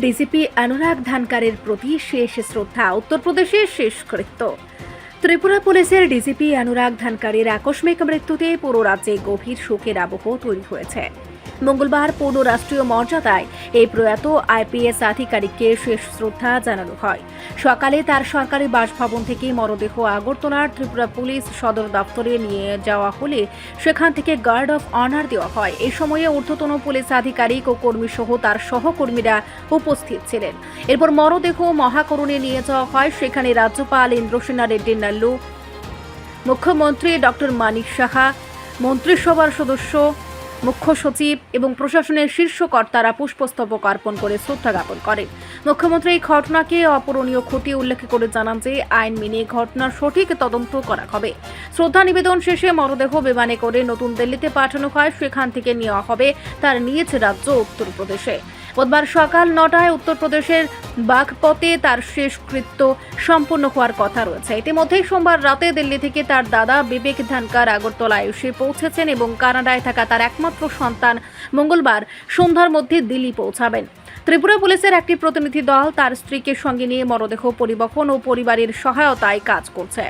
DGP অনুরাগ ধানকারের প্রতি শেষ শ্রদ্ধা। উত্তরপ্রদেশের শেষকৃত্য। ত্রিপুরা পুলিশের ডিজিপি অনুরাগ ধানকারের আকস্মিক মৃত্যুতে পুরো রাজ্যে গভীর শোকের আবহ তৈরি হয়েছে। মঙ্গলবার পূর্ণ রাষ্ট্রীয় মর্যাদায় এই প্রয়াত আইপিএস আধিকারিককে শেষ শ্রদ্ধা জানানো হয়। সকালে তার সরকারি বাসভবন থেকে মরদেহ আগরতলার ত্রিপুরা পুলিশ সদর দপ্তরে নিয়ে যাওয়া হলে সেখান থেকে গার্ড অফ অনার দেওয়া হয়। এই সময়ে ঊর্ধ্বতন পুলিশ আধিকারিক ও কর্মী সহ তার সহকর্মীরা উপস্থিত ছিলেন। এরপর মরদেহ মহাকরণে নিয়ে যাওয়া হয়। সেখানে রাজ্যপাল ইন্দ্রসেনা রেড্ডি নাল্লু, মুখ্যমন্ত্রী ডক্টর মানিক সাহা, মন্ত্রিসভার সদস্য, মুখ্য সচিব এবং প্রশাসনের শীর্ষ কর্তারা পুষ্পস্তবক অর্পণ করে শ্রদ্ধা জ্ঞাপন করেন। মুখ্যমন্ত্রী এই ঘটনাকে অপূরণীয় ক্ষতি উল্লেখ করে জানান যে আইন মেনে ঘটনার সঠিক তদন্ত করা হবে। শ্রদ্ধা নিবেদন শেষে মরদেহ বিমানে করে নতুন দিল্লিতে পাঠানো হয়। সেখান থেকে নেওয়া হবে তার নিজ রাজ্য উত্তরপ্রদেশে। বুধবার সকাল 9টায় উত্তরপ্রদেশের বাঘপতে তার শেষকৃত্য সম্পন্ন হওয়ার কথা রয়েছে। ইতিমধ্যেই সোমবার রাতে দিল্লি থেকে তার দাদা বিবেক ধানকার আগরতলায় এসে পৌঁছেছেন এবং কানাডায় থাকা তার একমাত্র সন্তান মঙ্গলবার সন্ধ্যার মধ্যে দিল্লি পৌঁছাবেন। ত্রিপুরা পুলিশের একটি প্রতিনিধি দল তার স্ত্রীকে সঙ্গে নিয়ে মরদেহ পরিবহন ও পরিবারের সহায়তায় কাজ করছে।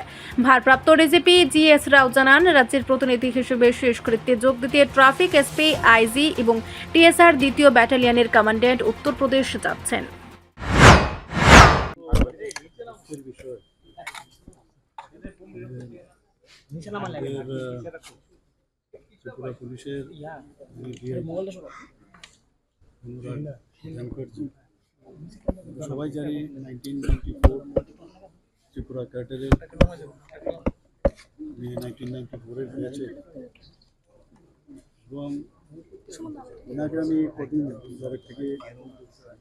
ভারপ্রাপ্ত ডিজিপি জি.এস. রাও জানান, রাজ্যের প্রতিনিধি হিসেবে শেষকৃত্যে যোগ দিতে ট্রাফিক এসপি, আইজি এবং টিএসআর 2য় ব্যাটালিয়নের কমান্ড্যান্ট উত্তরপ্রদেশ যাচ্ছেন। ত্রিপুরা পুলিশের সবাই জানি 1994 ত্রিপুরা ক্যাডারের 1994 হয়েছে এবং ওনাকে আমি কদিন ধরে থেকে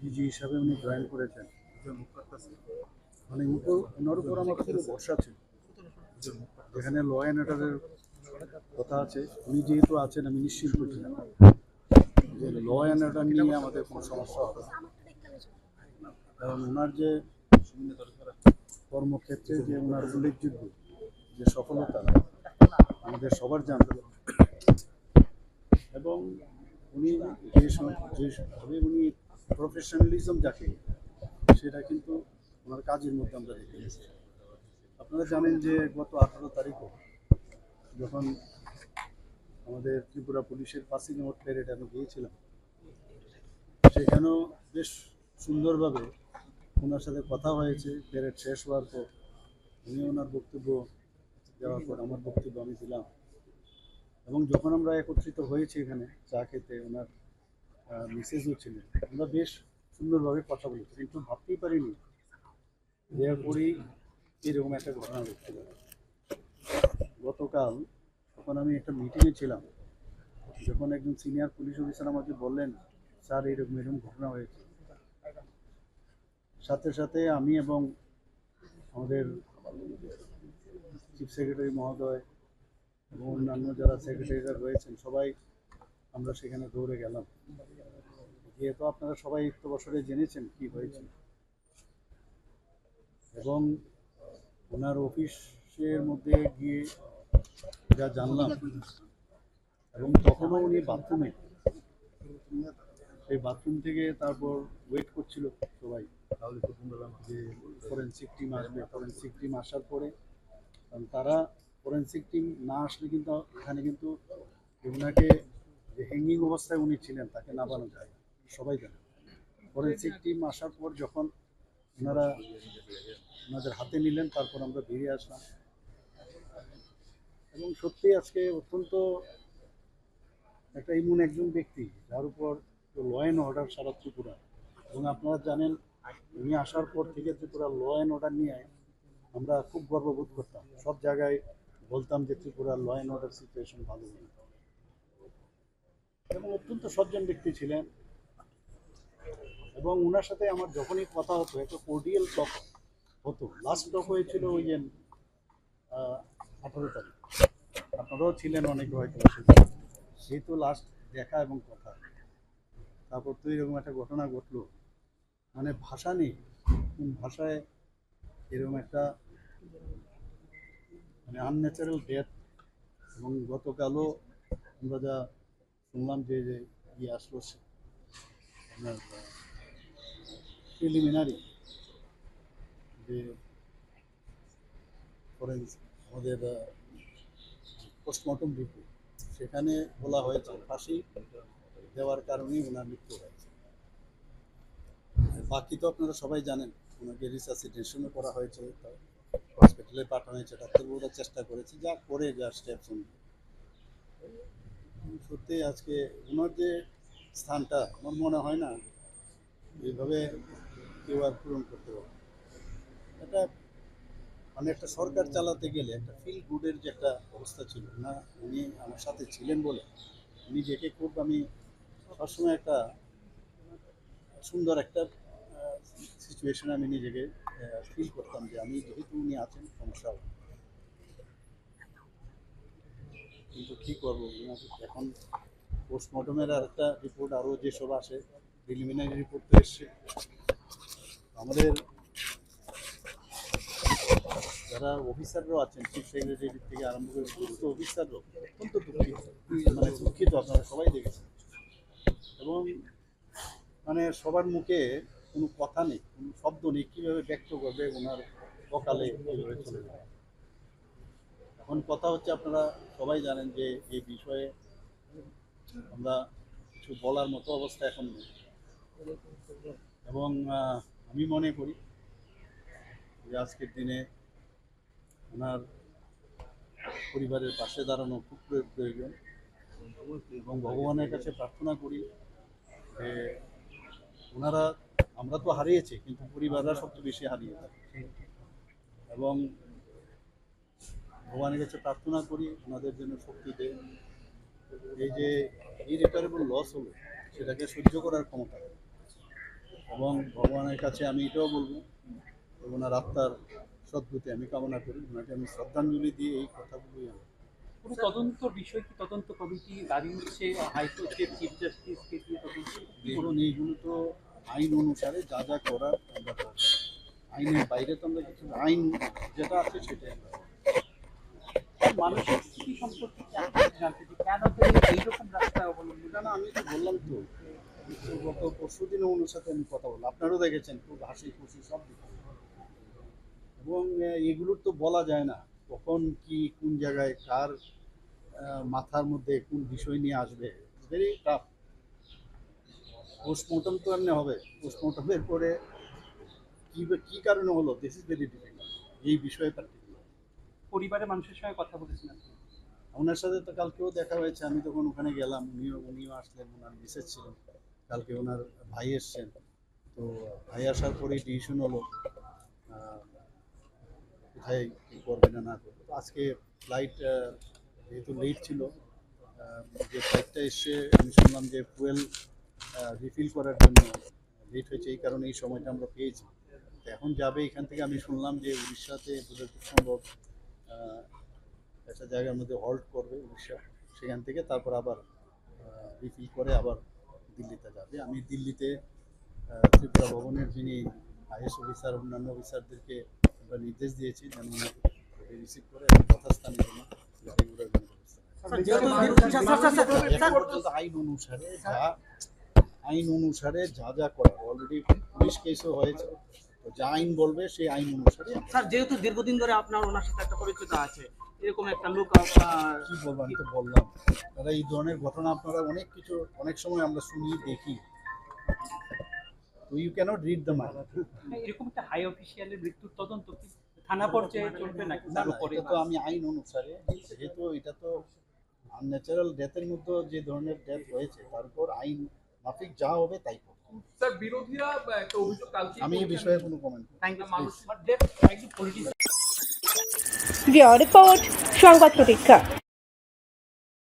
ডিজি হিসাবে উনি জয়েন করেছেন। মানে ওনার উপর আমার পুরো ভরসা ছিল। যেখানে ল অ্যান্ড অর্ডারের কথা আছে, উনি যেহেতু আছেন আমি নিশ্চিন্ত ছিলাম যে ল অ্যান্ড অর্ডার নিয়ে আমাদের কোনো সমস্যা হবে না। কারণ ওনার যে কর্মক্ষেত্রে যে ওনার উল্লেখযোগ্য যে সফলতা আমাদের সবার জানা এবং উনি যেভাবে উনি প্রফেশনালিজম যাকে সেটা কিন্তু ওনার কাজের মধ্যে আমরা দেখে গেছি। আপনারা জানেন যে গত 18 তারিখও যখন আমাদের ত্রিপুরা পুলিশের পাসিং আউট প্যারেড আমি গিয়েছিলাম, সেখানেও বেশ সুন্দরভাবে ওনার সাথে কথা হয়েছে। প্যারেড শেষ হওয়ার পর উনি ওনার বক্তব্য দেওয়ার পর আমার বক্তব্য আমি দিলাম এবং যখন আমরা একত্রিত হয়েছি এখানে চা খেতে, ওনার মিসেসও ছিলেন, আমরা বেশ সুন্দরভাবে কথা বলেছি। কিন্তু ভাবতেই পারিনি যে এরপরই এরকম একটা ঘটনা ঘটতে পারে। গতকাল তখন আমি একটা মিটিংয়ে ছিলাম, যখন একজন সিনিয়র পুলিশ অফিসার আমাকে বললেন, স্যার এরকম ঘটনা হয়েছে, সাথে সাথে আমি এবং আমাদের চিফ সেক্রেটারি মহোদয় এবং অন্যান্য যারা সেক্রেটারিরা রয়েছেন সবাই আমরা সেখানে দৌড়ে গেলাম। যেহেতু আপনারা সবাই একটু বছরে জেনেছেন কি হয়েছে এবং ওনার অফিসের মধ্যে গিয়ে যা জানলাম এবং তখনও উনি বাথরুমে, সেই বাথরুম থেকে তারপর ওয়েট করছিল সবাই যে ফরেন্সিক টিম আসবে। ফরেন্সিক টিম আসার পরে কারণ তারা ফরেন্সিক টিম না আসলে কিন্তু এখানে কিন্তু ওনাকে যে হ্যাঙ্গিং অবস্থায় উনি ছিলেন তাকে নামানো যায়, সবাই জানে। ফরেন্সিক টিম আসার পর যখন ওনারা ওনাদের হাতে নিলেন, তারপর আমরা বেরিয়ে আসলাম এবং সত্যি আজকে অত্যন্ত একটা এমন একজন ব্যক্তি যার উপর ল অ্যান্ড অর্ডার সারা ত্রিপুরা, এবং আপনারা জানেন উনি আসার পর থেকে ত্রিপুরা ল অ্যান্ড অর্ডার নিয়ে আমরা খুব গর্ববোধ করতাম। সব জায়গায় বলতাম যে Tripura law and order situation ভালো নেই এবং অত্যন্ত সজ্জন ব্যক্তি ছিলেন। এবং ওনার সাথে আমার যখনই কথা হতো একটা কোর্ডিয়াল টক হতো। লাস্ট টক হয়েছিল ওই যে 18 তারিখ, আপনারাও ছিলেন অনেকে হয়তো, যেহেতু লাস্ট দেখা এবং কথা, তারপর তো এরকম একটা ঘটনা ঘটলো, মানে ভাষা নেই কোন ভাষায় এরকম একটা মানে আনন্যাচারাল ডেথ। এবং গতকালও আমরা যা শুনলাম যে আসলো আপনার প্রিলিমিনারি যে আমাদের পোস্টমর্টম রিপোর্ট, সেখানে বলা হয়েছে ফাঁসি দেওয়ার কারণেই ওনার মৃত্যু হয়েছে। বাকি তো আপনারা সবাই জানেন, ওনাকে রিসাসিটেশনও করা হয়েছে, হসপিটালে পাঠানো হয়েছে, ডাক্তারবাবুরা চেষ্টা করেছে যা করে যা স্টেপস। সত্যি আজকে ওনার যে স্থানটা আমার মনে হয় না এইভাবে কেউ আর পূরণ করতে পারে। এটা মানে একটা সরকার চালাতে গেলে একটা ফিল গুডের যে একটা অবস্থা ছিল না, উনি আমার সাথে ছিলেন বলে উনি যেকে খুব আমি সবসময় একটা সুন্দর একটা সিচুয়েশনে আমি নিজেকে ফিল করতাম যে আমি যেহেতু উনি আছেন সমস্যা হবে। কিন্তু কী করবো, এখন পোস্টমর্টমের আর একটা রিপোর্ট আরও যেসব আসে, প্রিলিমিনারি রিপোর্ট তো এসছে। আমাদের যারা অফিসাররাও আছেন, চিফ সেক্রেটারি থেকে আরম্ভ করে সমস্ত অফিসাররাও অত্যন্ত দুঃখিত আপনারা সবাই দেখেছেন। এবং মানে সবার মুখে কোনো কথা নেই, কোনো শব্দ নেই, কীভাবে ব্যক্ত করবে ওনার সকালে কীভাবে চলে যায়। এখন কথা হচ্ছে, আপনারা সবাই জানেন যে এই বিষয়ে আমরা কিছু বলার মতো অবস্থা এখন নেই। এবং আমি মনে করি যে আজকের দিনে ওনার পরিবারের পাশে দাঁড়ানো খুব প্রয়োজন, এবং ভগবানের কাছে প্রার্থনা করি যে ওনারা, আমরা তো হারিয়েছি কিন্তু পরিবাররা সবচেয়ে বেশি হারিয়ে থাকে, এবং ভগবানের কাছে প্রার্থনা করি ওনাদের জন্য শক্তি দেয়, এই যে ইরিপারেবল লস হলো সেটাকে সহ্য করার ক্ষমতা। এবং ভগবানের কাছে আমি এটাও বলবো, ওনার আত্মার সদ্গতি আমি কামনা করি, ওনাকে আমি শ্রদ্ধাঞ্জলি দিয়ে এই কথাগুলোই আমি। পুরো তদন্ত বিষয় কি তদন্ত কমিটি দাঁড়িয়েছে হাইকোর্টের চিফ জাস্টিসকে দিয়ে তদন্ত? দেখুন, এইগুলো তো আইন অনুসারে যা যা করার আমরা করব, আইনের বাইরে তো আমরা কিছু, আইন যেটা আছে সেটাই আমরা করব। মানুষের স্থিতি সম্পর্কে জানতে চাই, কেন করে এইরকম রাস্তা অবলম্বন? না, আমি তো বললাম তো, গত পরশু দিনে ওনার সাথে আমি কথা বললাম, আপনারাও দেখেছেন, খুব হাসি খুশি সব দিকে। এবং এগুলোর তো বলা যায় না কখন কি কোন জায়গায় কার মাথার মধ্যে কোন বিষয় নিয়ে আসবে, ভেরি টাফ। পোস্টমর্টম তো এমনি হবে, পোস্টমর্টমের পরে কি কারণে হলো, দিস ইজ ভেরি ডিফিকাল্ট এই বিষয়ে পার্টিকুলার। পরিবারের মানুষের সঙ্গে কথা বলেছেন আপনি? ওনার সাথে তো কালকেও দেখা হয়েছে, আমি তখন ওখানে গেলাম, উনিও আসলেন, ওনার মিসেস ছিলেন, কালকে ওনার ভাই এসছেন। তো ভাই আসার পরেই ডিসিশন হলো কোথায় কী করবে না করবে। তো আজকে ফ্লাইট যেহেতু লেট ছিল, যে ফ্লাইটটা এসছে আমি শুনলাম যে ফুয়েল রিফিল করার জন্য লেট হয়েছে, এই কারণে এই সময়টা আমরা পেয়েছি। তো এখন যাবে এখান থেকে, আমি শুনলাম যে উড়িষ্যাতে বোধহয় খুব সম্ভব একটা জায়গার মধ্যে হল্ট করবে উড়িষ্যা, সেখান থেকে তারপর আবার রিফিল করে আবার দিল্লিতে যাবে। আমি দিল্লিতে ত্রিপুরা ভবনের যিনি আইএস অফিসার, অন্যান্য অফিসারদেরকে আমরা নির্দেশ দিয়েছি যেন ওনাকে রিসিভ করে যথাস্থানে জন্য গাড়িগুলোর আইন অনুসারে যা যা করার অলরেডি পুলিশ কেসও হয়েছে, তো যা আইন বলবে সেই আইন অনুসারে। স্যার, যেহেতু দীর্ঘদিন ধরে আপনার ওনার সাথে একটা পরিচিত আছে, এরকম একটা লোক কি বলবো, আমি তো বললাম দাদা, এই ধরনের ঘটনা আপনারা অনেক সময় আমরা শুনি দেখি, তো you can't read the mind. এরকম একটা হাই অফিসিয়ালের মৃত্যুর তদন্ত কি থানা পর্যায়ে চলবে নাকি তার উপরে? তো আমি আইন অনুসারে, যেহেতু এটা তো আনন্যাচারাল ডেথের মধ্যে যে ধরনের ডেথ হয়েছে, তারপর আইন মাফিক যা হবে তাই করব। স্যার, বিরোধীরা একটা অভিযোগ কালকে, আমি এই বিষয়ে কোনো কমেন্ট করব না। Thank you. মানুষ রিপোর্ট সংবাদ প্রতীক্ষা।